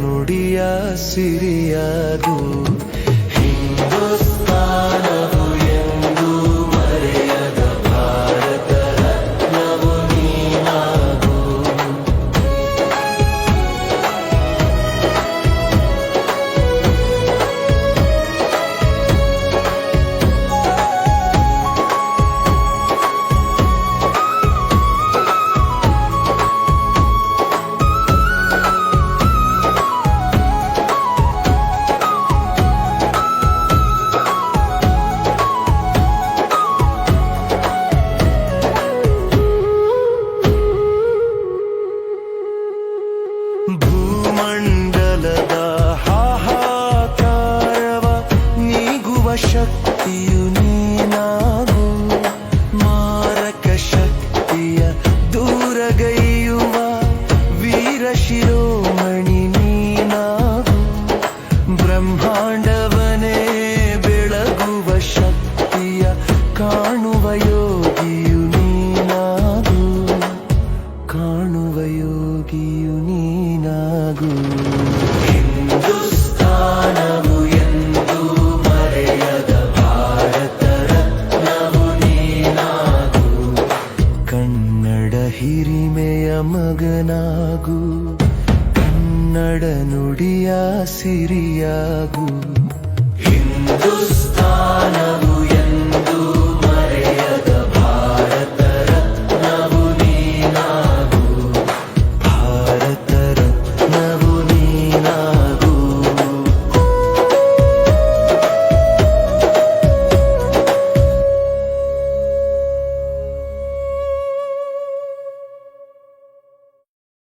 ನುಡಿಯ ಸಿರಿಯದು. ಹಿಂದೂಸ್ತಾನವು ಎಂದೂ ಮರೆಯದ ಭಾರತ ರತ್ನವು ನೀನಾಗು. ಭೂಮಂಡಲದ ಹಾಹಾಕಾರವ ನೀಗುವ ಶಕ್ತಿಯು ನೀನಾಗು. ಮಾರಕ ಶಕ್ತಿಯ ದೂರಗೈಯುವ ವೀರ ಶಿರೋಮಣಿ ನೀನಾಗು. ಬ್ರಹ್ಮಾಂಡವನೇ ಬೆಳಗುವ ಶಕ್ತಿಯ ಕಾಣುವ ಯೋಗಿಯು ನೀನಾಗು. ಕಾಣುವ ಯೋಗಿಯು ನೀನಾಗು. ಹಿಂದೂಸ್ತಾನವು ಎಂದೂ ಮರೆಯದ ಭಾರತ ರತ್ನವು ನೀನಾಗು. ಕನ್ನಡ ಹಿರಿಮೆಯ ಮಗನಾಗು. ಕನ್ನಡ ನುಡಿಯ ಸಿರಿಯಾಗು. ಹಿಂದೂಸ್ತಾನವು